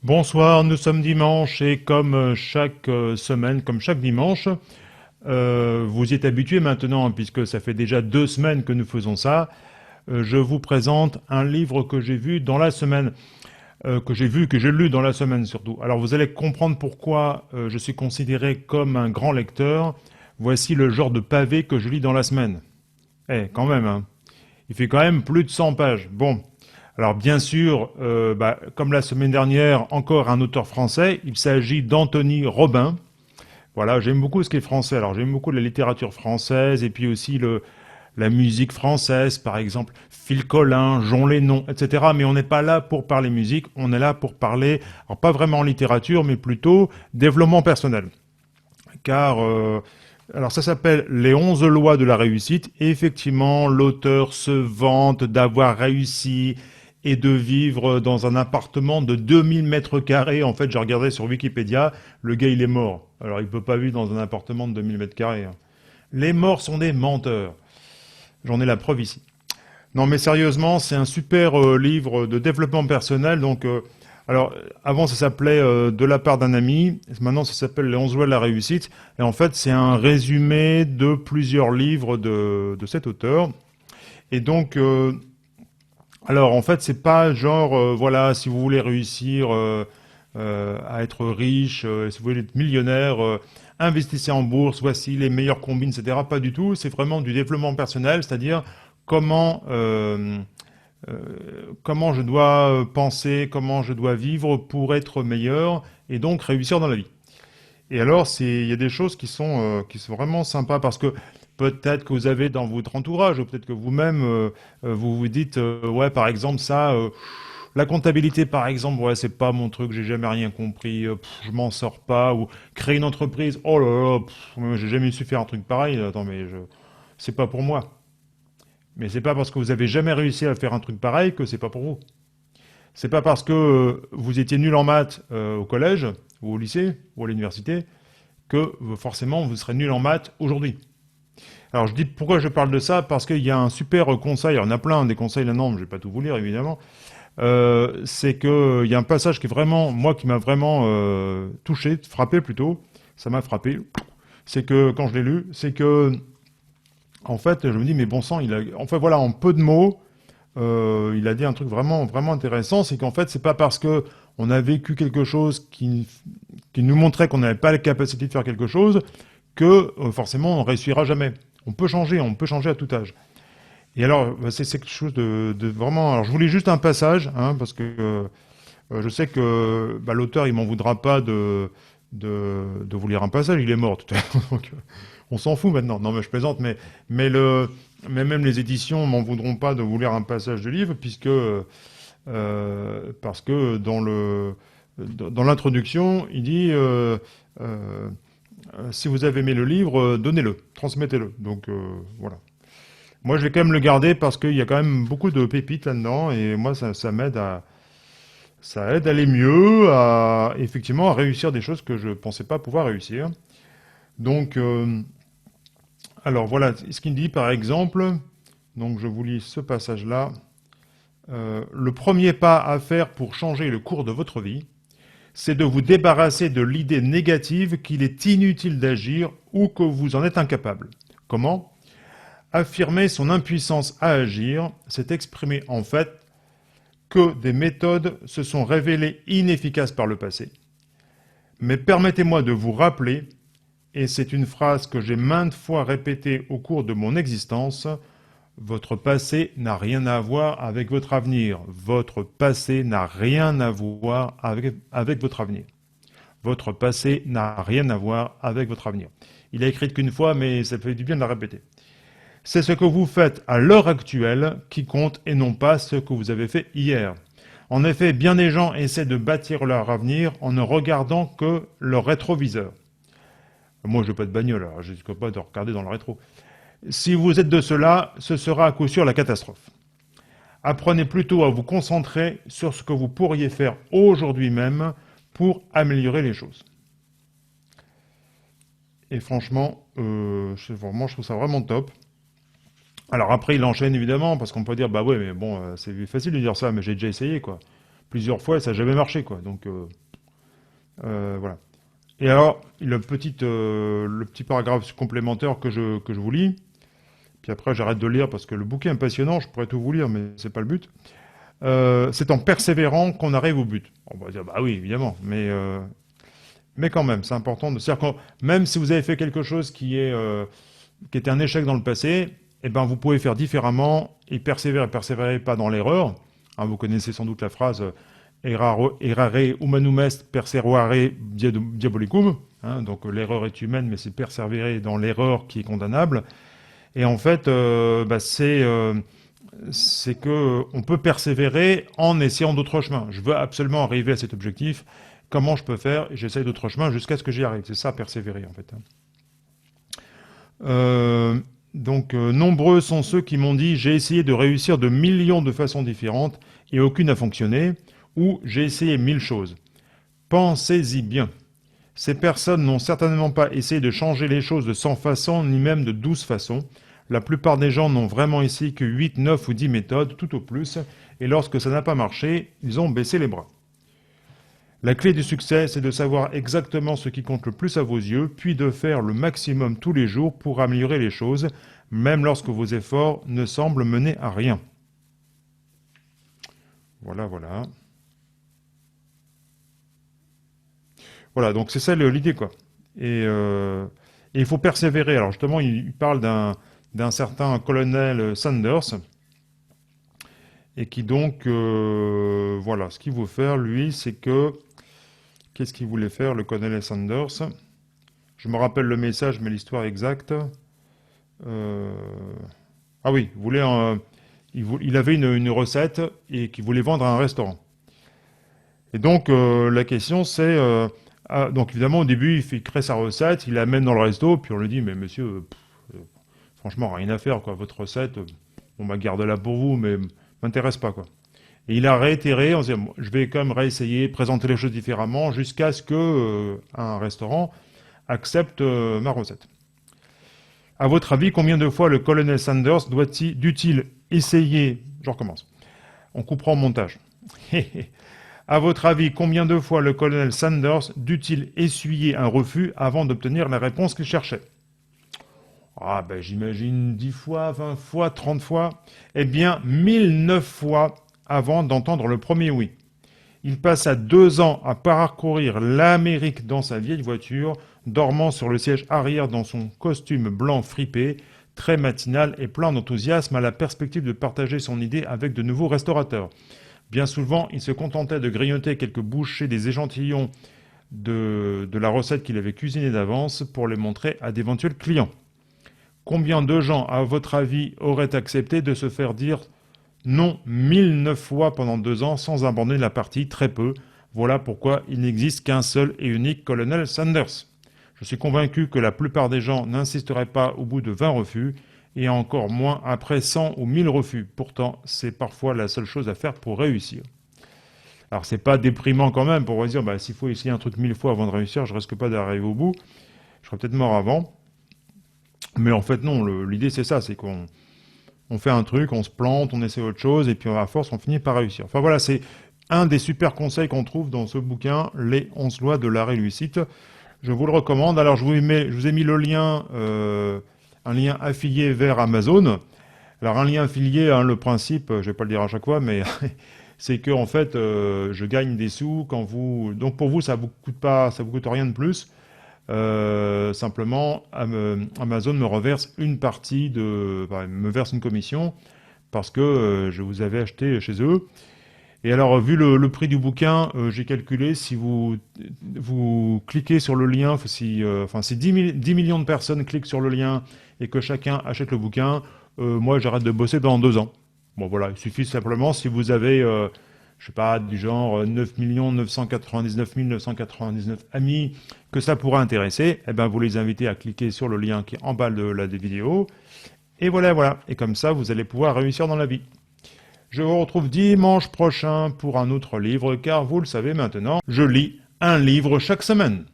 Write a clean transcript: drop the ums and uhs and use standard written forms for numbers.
Bonsoir, nous sommes dimanche et comme chaque semaine, comme chaque dimanche, vous y êtes habitués maintenant, hein, puisque ça fait déjà 2 semaines que nous faisons ça. Je vous présente un livre que j'ai vu dans la semaine, que j'ai lu dans la semaine surtout. Alors vous allez comprendre pourquoi je suis considéré comme un grand lecteur. Voici le genre de pavé que je lis dans la semaine. Eh, quand même, hein. Il fait quand même plus de 100 pages. Bon, alors bien sûr, comme la semaine dernière, encore un auteur français, il s'agit d'Anthony Robin. Voilà, j'aime beaucoup ce qui est français. Alors j'aime beaucoup la littérature française et puis aussi la musique française, par exemple Phil Collin, Jean Lénon, etc. Mais on n'est pas là pour parler musique, on est là pour parler, alors pas vraiment littérature, mais plutôt développement personnel. Car alors ça s'appelle Les 11 lois de la réussite. Et effectivement, l'auteur se vante d'avoir réussi et de vivre dans un appartement de 2000 mètres carrés. En fait, j'ai regardé sur Wikipédia, le gars il est mort. Alors il peut pas vivre dans un appartement de 2000 mètres carrés, hein. Les morts sont des menteurs. J'en ai la preuve ici. Non, mais sérieusement, c'est un super livre de développement personnel. Donc, alors, avant, ça s'appelait De la part d'un ami. Maintenant, ça s'appelle Les 11 lois de la réussite. Et en fait, c'est un résumé de plusieurs livres de cet auteur. Et donc, alors, en fait, c'est pas genre, voilà, si vous voulez réussir à être riche, si vous voulez être millionnaire, investissez en bourse, voici les meilleures combines, etc. Pas du tout. C'est vraiment du développement personnel, c'est-à-dire comment euh, comment je dois penser, comment je dois vivre pour être meilleur et donc réussir dans la vie. Et alors, il y a des choses qui sont vraiment sympas parce que peut-être que vous avez dans votre entourage, ou peut-être que vous-même, vous vous dites, ouais, par exemple, ça, la comptabilité, par exemple, ouais, c'est pas mon truc, j'ai jamais rien compris, je m'en sors pas, ou créer une entreprise, oh là là, j'ai jamais su faire un truc pareil, attends, c'est pas pour moi. Mais c'est pas parce que vous avez jamais réussi à faire un truc pareil que c'est pas pour vous. C'est pas parce que vous étiez nul en maths au collège ou au lycée ou à l'université que forcément vous serez nul en maths aujourd'hui. Alors je dis pourquoi je parle de ça parce qu'il y a un super conseil, il y en a plein des conseils là-dedans, mais je vais pas tout vous lire évidemment. C'est que il y a un passage qui est vraiment moi qui m'a vraiment touché, frappé plutôt, ça m'a frappé. C'est que quand je l'ai lu, c'est que en fait je me dis mais bon sang, en fait voilà en peu de mots il a dit un truc vraiment, vraiment intéressant, c'est qu'en fait, c'est pas parce que on a vécu quelque chose qui nous montrait qu'on n'avait pas la capacité de faire quelque chose que forcément on réussira jamais. On peut changer à tout âge. Et alors, bah, c'est quelque chose de vraiment. Alors, je voulais juste un passage, hein, parce que je sais que bah, l'auteur, il m'en voudra pas de vous lire un passage, il est mort tout à l'heure. Donc, on s'en fout maintenant. Non, mais je plaisante, mais même les éditions m'en voudront pas de vous lire un passage de livre, puisque parce que dans l'introduction, il dit euh, si vous avez aimé le livre, donnez-le, transmettez-le. Donc voilà. Moi, je vais quand même le garder parce qu'il y a quand même beaucoup de pépites là-dedans, et moi, ça m'aide ça aide à aller mieux, à effectivement à réussir des choses que je pensais pas pouvoir réussir. Donc, alors voilà ce qu'il dit par exemple. Donc, je vous lis ce passage-là. Le premier pas à faire pour changer le cours de votre vie, c'est de vous débarrasser de l'idée négative qu'il est inutile d'agir ou que vous en êtes incapable. Comment? Affirmer son impuissance à agir, c'est exprimer en fait que des méthodes se sont révélées inefficaces par le passé. Mais permettez-moi de vous rappeler, et c'est une phrase que j'ai maintes fois répétée au cours de mon existence, votre passé n'a rien à voir avec votre avenir. Votre passé n'a rien à voir avec votre avenir. Votre passé n'a rien à voir avec votre avenir. Il a écrit qu'une fois, mais ça fait du bien de la répéter. C'est ce que vous faites à l'heure actuelle qui compte et non pas ce que vous avez fait hier. En effet, bien des gens essaient de bâtir leur avenir en ne regardant que leur rétroviseur. Moi, je n'ai pas de bagnole, alors je ne risque pas de regarder dans le rétro. Si vous êtes de cela, ce sera à coup sûr la catastrophe. Apprenez plutôt à vous concentrer sur ce que vous pourriez faire aujourd'hui même pour améliorer les choses. Et franchement, je trouve ça vraiment top. Alors après, il enchaîne évidemment, parce qu'on peut dire, bah ouais, mais bon, c'est facile de dire ça, mais j'ai déjà essayé, quoi. plusieurs fois et ça n'a jamais marché, quoi. Donc, voilà. Et alors, le petit paragraphe complémentaire que je vous lis, puis après j'arrête de lire parce que le bouquin est passionnant, je pourrais tout vous lire, mais c'est pas le but. C'est en persévérant qu'on arrive au but. On va dire, bah oui, évidemment, mais quand même, c'est important de... C'est-à-dire que même si vous avez fait quelque chose qui était un échec dans le passé, eh ben, vous pouvez faire différemment et persévérer. Persévérer pas dans l'erreur. Hein, vous connaissez sans doute la phrase errare humanum est, perseverare diabolicum. Hein, donc l'erreur est humaine, mais c'est persévérer dans l'erreur qui est condamnable. Et en fait, c'est que on peut persévérer en essayant d'autres chemins. Je veux absolument arriver à cet objectif. Comment je peux faire? J'essaye d'autres chemins jusqu'à ce que j'y arrive. C'est ça, persévérer, en fait. Nombreux sont ceux qui m'ont dit j'ai essayé de réussir de millions de façons différentes et aucune n'a fonctionné, ou j'ai essayé 1000 choses. Pensez-y bien. Ces personnes n'ont certainement pas essayé de changer les choses de 100 façons, ni même de 12 façons. La plupart des gens n'ont vraiment essayé que 8, 9 ou 10 méthodes, tout au plus, et lorsque ça n'a pas marché, ils ont baissé les bras. La clé du succès, c'est de savoir exactement ce qui compte le plus à vos yeux, puis de faire le maximum tous les jours pour améliorer les choses, même lorsque vos efforts ne semblent mener à rien. Voilà, voilà. Voilà, donc c'est ça l'idée, quoi. Et il faut persévérer. Alors justement, il parle d'un certain colonel Sanders, et qui donc, voilà, ce qu'il veut faire, lui, c'est que... Qu'est-ce qu'il voulait faire, le colonel Sanders? Je me rappelle le message, mais l'histoire exacte. Ah oui, il avait une recette et qu'il voulait vendre à un restaurant. Et donc, la question, c'est... donc, évidemment, au début, il crée sa recette, il l'amène dans le resto, puis on lui dit, mais monsieur, franchement, rien à faire, quoi. Votre recette, on va garder-la pour vous, mais m'intéresse pas, quoi. Et il a réitéré, on se dit, je vais quand même réessayer, présenter les choses différemment, jusqu'à ce que un restaurant accepte ma recette. À votre avis, combien de fois le colonel Sanders dut-il essayer... Je recommence. On coupera au montage. À votre avis, combien de fois le colonel Sanders dut-il essuyer un refus avant d'obtenir la réponse qu'il cherchait? Ah ben j'imagine 10 fois, 20 fois, 30 fois. Eh bien, 1009 fois avant d'entendre le premier oui. Il passa 2 ans à parcourir l'Amérique dans sa vieille voiture, dormant sur le siège arrière dans son costume blanc fripé, très matinal et plein d'enthousiasme à la perspective de partager son idée avec de nouveaux restaurateurs. Bien souvent, il se contentait de grignoter quelques bouchées des échantillons de la recette qu'il avait cuisinée d'avance pour les montrer à d'éventuels clients. Combien de gens, à votre avis, auraient accepté de se faire dire non 1009 fois pendant 2 ans sans abandonner la partie? Très peu. Voilà pourquoi il n'existe qu'un seul et unique colonel Sanders. Je suis convaincu que la plupart des gens n'insisteraient pas au bout de 20 refus, et encore moins après 100 ou 1000 refus. Pourtant, c'est parfois la seule chose à faire pour réussir. Alors, c'est pas déprimant quand même pour vous dire, bah, s'il faut essayer un truc 1000 fois avant de réussir, je risque pas d'arriver au bout. Je serais peut-être mort avant. Mais en fait, non, l'idée c'est ça, c'est qu'on fait un truc, on se plante, on essaie autre chose, et puis à force, on finit par réussir. Enfin voilà, c'est un des super conseils qu'on trouve dans ce bouquin, Les 11 lois de la réussite. Je vous le recommande. Alors, je vous ai mis le lien, un lien affilié vers Amazon. Alors, un lien affilié, hein, le principe, je vais pas le dire à chaque fois, mais c'est que en fait, je gagne des sous quand vous... Donc, pour vous, ça vous coûte pas, ça vous coûte rien de plus. Simplement, Amazon me reverse une partie me verse une commission parce que je vous avais acheté chez eux. Et alors, vu le prix du bouquin, j'ai calculé, si vous cliquez sur le lien, si 10 millions de personnes cliquent sur le lien et que chacun achète le bouquin, moi j'arrête de bosser pendant 2 ans. Bon voilà, il suffit simplement si vous avez, je sais pas, du genre 9 999 999 amis que ça pourra intéresser, eh ben vous les invitez à cliquer sur le lien qui est en bas de la vidéo. Et voilà, voilà. Et comme ça, vous allez pouvoir réussir dans la vie. Je vous retrouve dimanche prochain pour un autre livre, car vous le savez maintenant, je lis un livre chaque semaine.